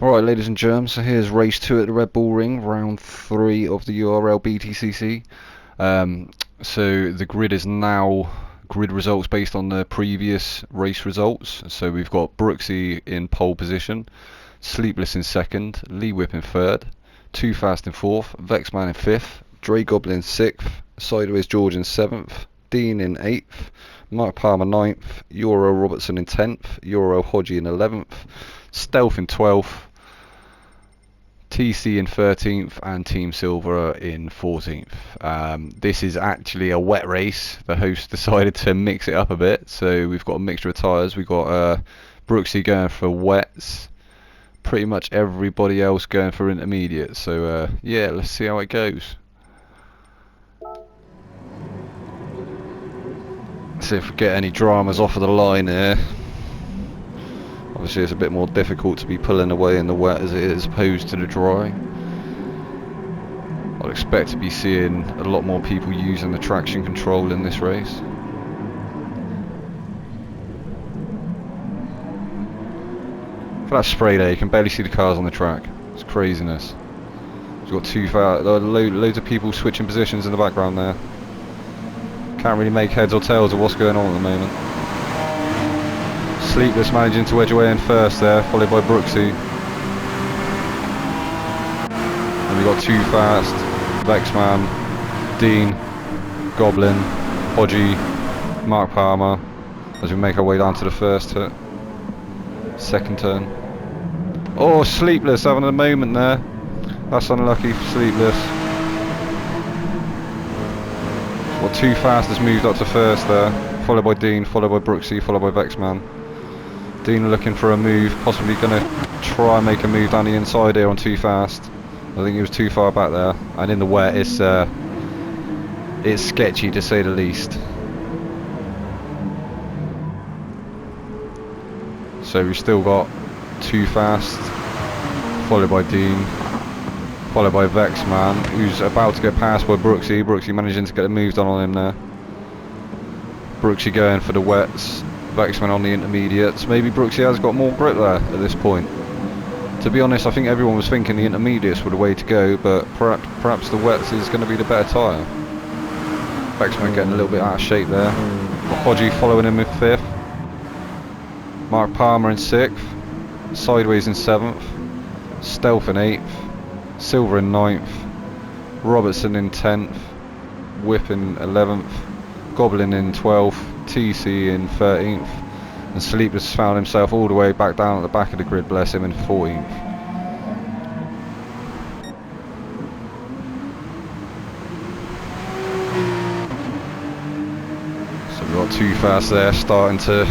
Alright, ladies and germs, so here's race 2 at the Red Bull Ring, round 3 of the URL btcc. So the grid is now grid results based on the previous race results. So we've got Brooksy in pole position, Sleepless in second, Lee Whip in third, Too Fast in fourth, Vexman in fifth, Dre Goblin in sixth, Sideways George in seventh, Dean in eighth, Mark Palmer ninth, Euro Robertson in 10th, Euro Hodgie in 11th, Stealth in 12th, TC in 13th and Team Silver in 14th. This is actually a wet race. The host decided to mix it up a bit, so we've got a mixture of tyres. We've got Brooksy going for wets, pretty much everybody else going for intermediate. So yeah, let's see how it goes. See if we get any dramas off of the line here. Obviously it's a bit more difficult to be pulling away in the wet as it is opposed to the dry. I'd expect to be seeing a lot more people using the traction control in this race. For that spray there, you can barely see the cars on the track. It's craziness. We've got loads of people switching positions in the background there. Can't really make heads or tails of what's going on at the moment. Sleepless managing to edge away in first there, followed by Brooksy. And we got Too Fast, Vexman, Dean, Goblin, Hodgie, Mark Palmer, as we make our way down to the first second turn. Oh, Sleepless having a moment there. That's unlucky for Sleepless. Well, Too Fast has moved up to first there, followed by Dean, followed by Brooksy, followed by Vexman. Dean looking for a move, possibly going to try and make a move down the inside here on Too Fast. I think he was too far back there, and in the wet it's sketchy to say the least. So we've still got Too Fast, followed by Dean, followed by Vexman, who's about to get passed by Brooksy. Brooksy managing to get a move done on him there. Brooksy going for the wets, Vexman on the intermediates. Maybe Brooksy has got more grip there at this point. To be honest, I think everyone was thinking the intermediates were the way to go, but perhaps the wets is going to be the better tyre. Vexman getting a little bit out of shape there. Hodgie following him in 5th. Mark Palmer in 6th. Sideways in 7th. Stealth in 8th. Silver in 9th. Robertson in 10th. Whip in 11th. Goblin in 12th. TC in 13th. And Sleepless found himself all the way back down at the back of the grid, bless him, in 14th. So we've got Too Fast there, starting to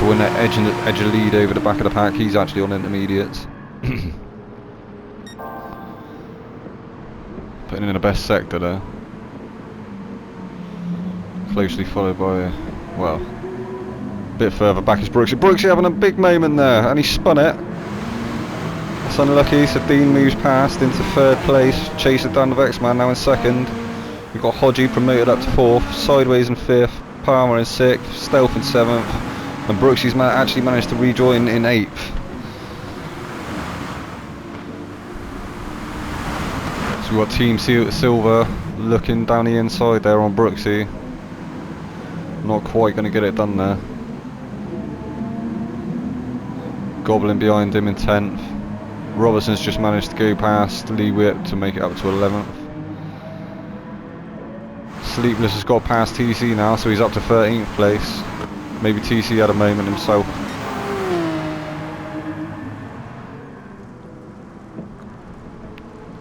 win that edge of lead over the back of the pack. He's actually on intermediates. Putting in the best sector there. Closely followed by, well, a bit further back is Brooksy. Brooksy having a big moment there, and he spun it. That's unlucky, so Dean moves past into 3rd place, chasing down the Vexman now in 2nd. We've got Hodgie promoted up to 4th, Sideways in 5th, Palmer in 6th, Stealth in 7th, and Brooksy's actually managed to rejoin in 8th. So we've got Team Silver looking down the inside there on Brooksy. Not quite going to get it done there. Goblin behind him in 10th. Robertson's just managed to go past Lee Whip to make it up to 11th. Sleepless has got past TC now, so he's up to 13th place. Maybe TC had a moment himself.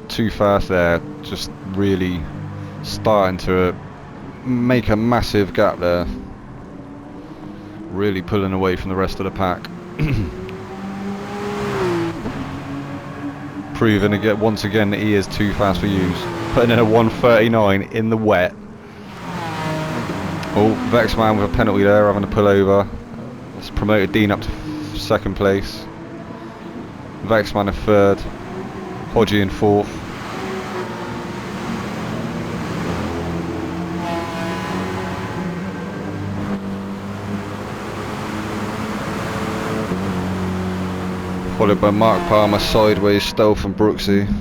Too Fast there, just really starting to make a massive gap there. Really pulling away from the rest of the pack. Proving again, once again, that he is too fast for use. Putting in a 1:39 in the wet. Oh, Vexman with a penalty there, having to pull over. That's promoted Dean up to 2nd place. Vexman in 3rd. Hodgie in 4th. Followed by Mark Palmer, Sideways, Stealth and Brooksy.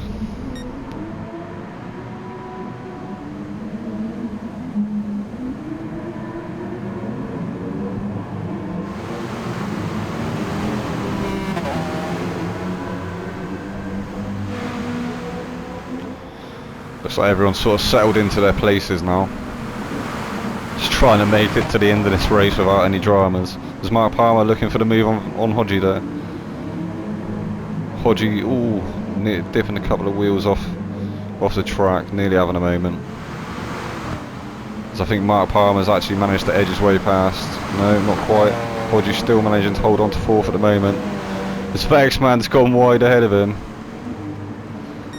Looks like everyone's sort of settled into their places now. Just trying to make it to the end of this race without any dramas. There's Mark Palmer looking for the move on Hodgie there. Hodgie, ooh, dipping a couple of wheels off the track, nearly having a moment. So I think Mark Palmer's actually managed to edge his way past. No, not quite. Hodgie still managing to hold on to fourth at the moment. This Vexman's gone wide ahead of him.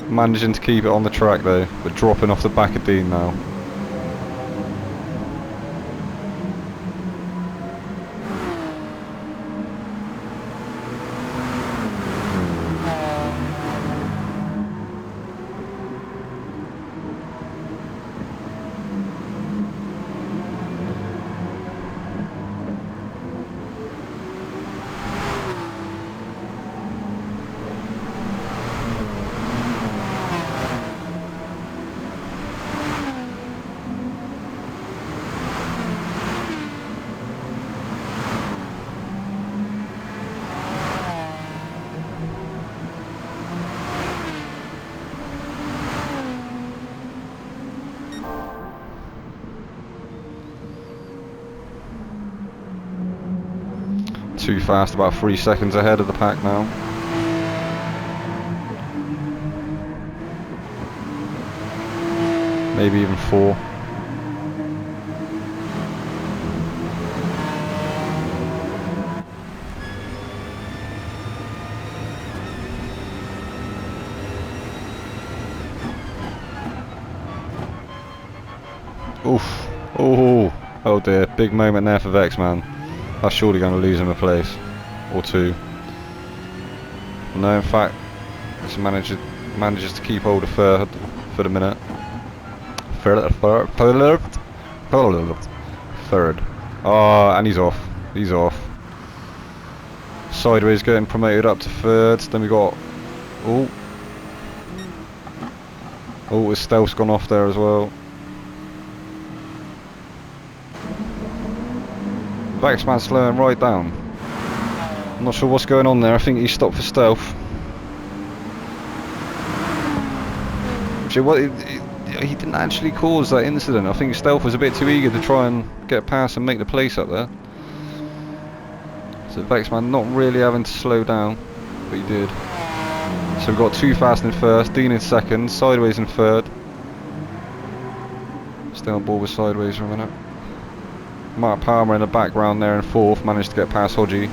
Managing to keep it on the track though, but dropping off the back of Dean now. Too fast, about 3 seconds ahead of the pack now. Maybe even 4. Oof. Oh dear, big moment there for Vex, man. That's surely going to lose him a place or 2. No, in fact, this manages to keep hold of third for the minute. Third. Oh, and he's off. He's off. Sideways getting promoted up to third. Then we got. Oh, his stealth's gone off there as well. Vexman slowing right down. I'm not sure what's going on there. I think he stopped for stealth. Actually, what he didn't actually cause that incident. I think stealth was a bit too eager to try and get past and make the place up there. So Vexman not really having to slow down, but he did. So we've got Too Fast in first, Dean in second, Sideways in third. Stay on board with Sideways for a minute. Mark Palmer in the background there in fourth, managed to get past Hodgie.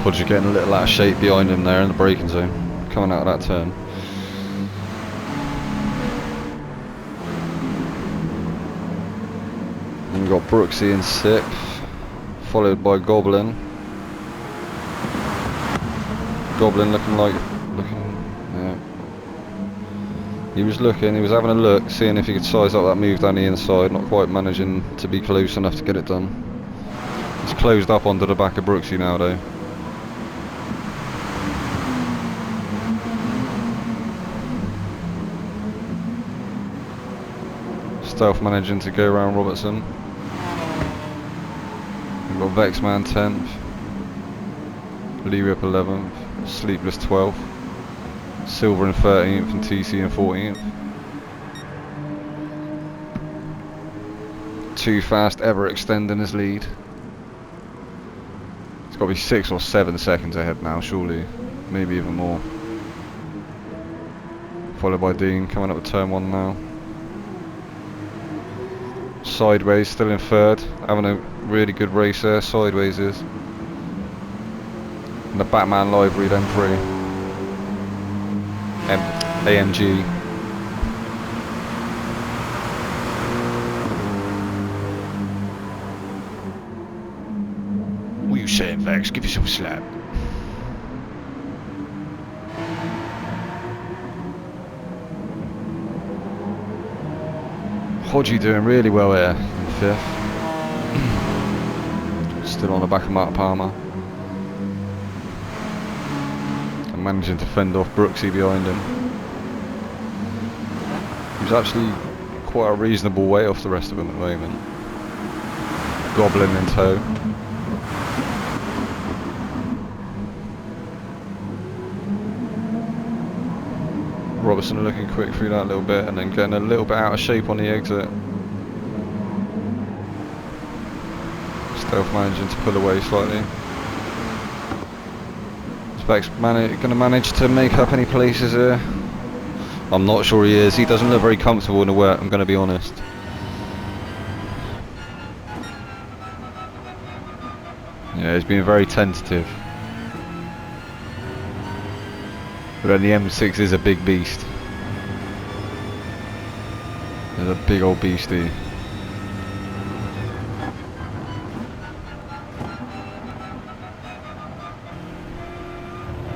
Hodgie getting a little out of shape behind him there in the braking zone, coming out of that turn. And we've got Brooksy in 6th, followed by Goblin. Goblin yeah. He was having a look, seeing if he could size up that move down the inside, not quite managing to be close enough to get it done. He's closed up onto the back of Brooksy now though. Stealth managing to go around Robertson. We've got Vexman 10th, Lee Rip 11th, Sleepless 12th, Silver in 13th and TC in 14th. Too Fast ever extending his lead. It's got to be 6 or 7 seconds ahead now, surely, maybe even more. Followed by Dean coming up with turn 1 now. Sideways still in third, having a really good race there. Sideways is. And the Batman livery then free. AMG. saying, Vex? Give yourself a slap. Hodgie doing really well here in 5th. Still on the back of Mark Palmer. And managing to fend off Brooksy behind him. He's actually quite a reasonable way off the rest of them at the moment. Goblin in tow. Robertson looking quick through that little bit and then getting a little bit out of shape on the exit. Stealth managing to pull away slightly. Specs going to manage to make up any places here. I'm not sure he is. He doesn't look very comfortable in the wet, I'm going to be honest. Yeah, he's being very tentative. But then the M6 is a big beast. It's a big old beastie.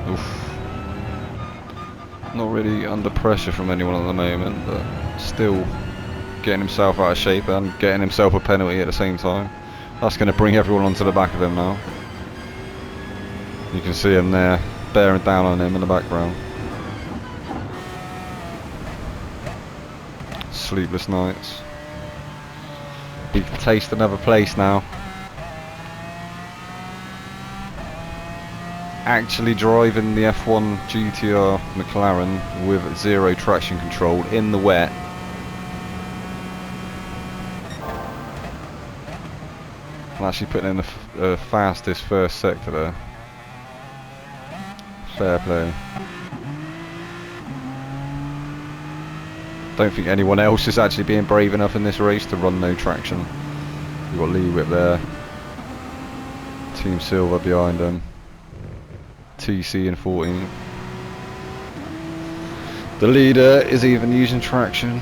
Oof. Not really under pressure from anyone at the moment, but still getting himself out of shape and getting himself a penalty at the same time. That's going to bring everyone onto the back of him now. You can see him there, bearing down on him in the background. Sleepless nights. He can taste another place now. Actually driving the F1 GTR McLaren with 0 traction control in the wet. And actually putting in the fastest first sector there. Fair play. Don't think anyone else is actually being brave enough in this race to run no traction. You've got Lee Whip there. Team Silver behind them. TC in 14. The leader is even using traction.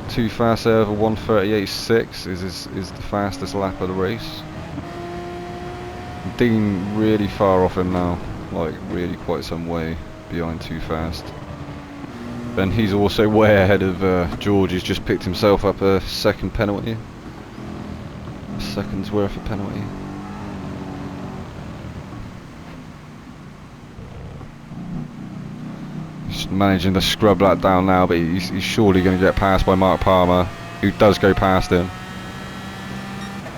Too fast there over 1:38.6 is the fastest lap of the race. Dean really far off him now, like really quite some way behind Too Fast. Then he's also way ahead of George. He's just picked himself up a second penalty. A second's worth of penalty. He's managing to scrub that down now, but he's surely going to get passed by Mark Palmer, who does go past him.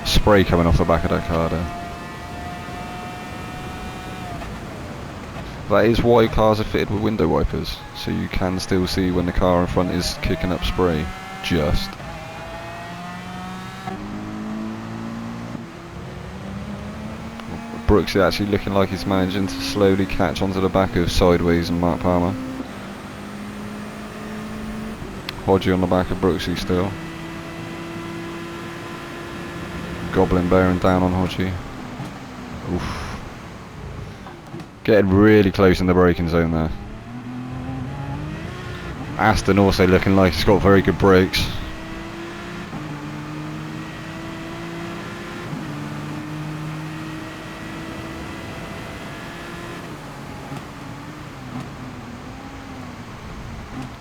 Spray coming off the back of that car there. That is why cars are fitted with window wipers, so you can still see when the car in front is kicking up spray. Just. Brooks is actually looking like he's managing to slowly catch onto the back of Sideways and Mark Palmer. Hodgie on the back of Brooksy still. Goblin bearing down on Hodgie. Oof. Getting really close in the braking zone there. Aston also looking like he's got very good brakes.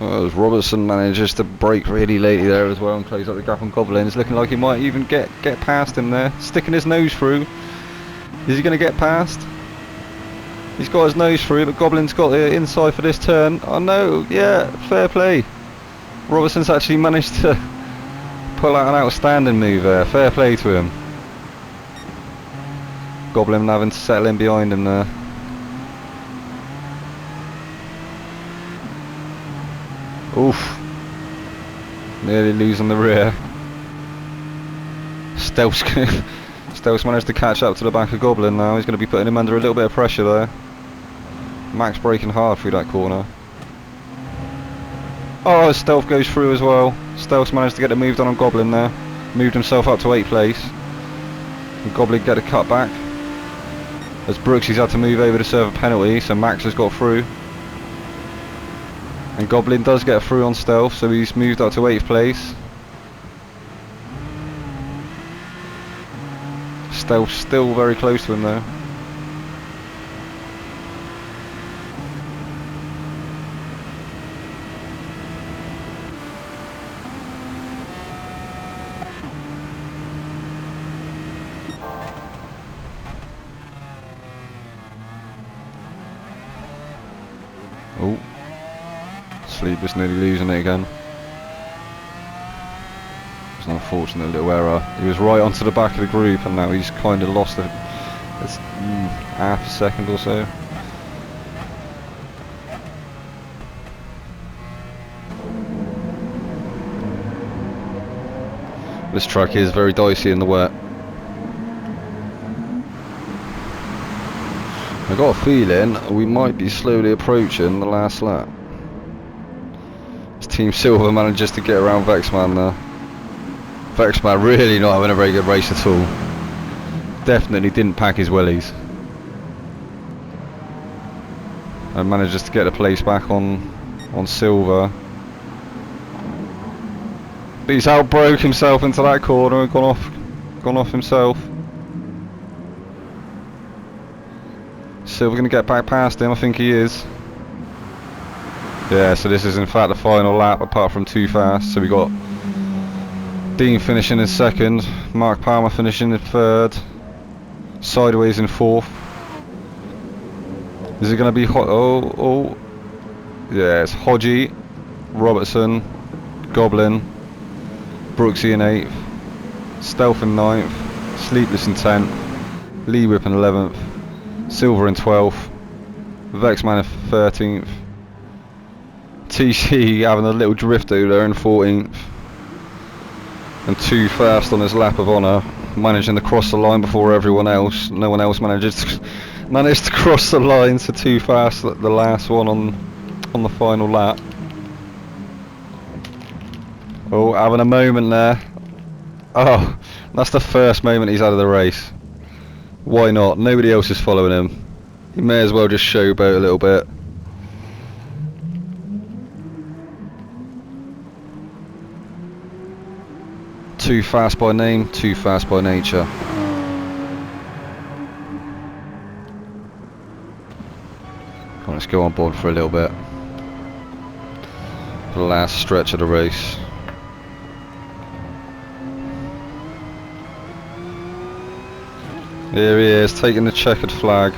Well, as Robertson manages to brake really lately there as well and close up the gap on Goblin. It's looking like he might even get past him there. Sticking his nose through. Is he going to get past? He's got his nose through, but Goblin's got the inside for this turn. Oh no, yeah, fair play. Robertson's actually managed to pull out an outstanding move there. Fair play to him. Goblin having to settle in behind him there. Oof. Nearly losing the rear. Stealth's managed to catch up to the back of Goblin now. He's going to be putting him under a little bit of pressure there. Max braking hard through that corner. Oh, Stealth goes through as well. Stealth's managed to get it moved on Goblin there. Moved himself up to 8th place. And Goblin get a cut back. As Brooksy's had to move over to serve a penalty, so Max has got through. And Goblin does get through on Stealth, so he's moved up to 8th place. Still very close to him though. Oh, Sleeper's nearly losing it again. It's an unfortunate little error. He was right onto the back of the group and now he's kind of lost it. It's half a second or so. This track is very dicey in the wet. I got a feeling we might be slowly approaching the last lap. This Team Silver manages to get around Vexman there. Vexman really not having a very good race at all. Definitely didn't pack his wellies. And manages to get the place back on Silver. But he's outbroke himself into that corner and gone off himself. Silver going to get back past him, I think he is. Yeah, so this is in fact the final lap apart from Too Fast. So we got Dean finishing in second, Mark Palmer finishing in third, Sideways in fourth. Is it going to be oh yeah, it's Hodgie, Robertson, Goblin, Brooksy in 8th, Stealth in 9th, Sleepless in 10th, Lee Whip in 11th, Silver in 12th, Vexman in 13th, TC having a little drift over there in 14th, and Too Fast on his lap of honour, managing to cross the line before everyone else. No one else managed to cross the line, so Too Fast the last one on the final lap. Oh, having a moment there. Oh, that's the first moment he's had of the race. Why not? Nobody else is following him. He may as well just showboat a little bit. Too fast by name, too fast by nature. Come on, let's go on board for a little bit. The last stretch of the race. Here he is, taking the checkered flag.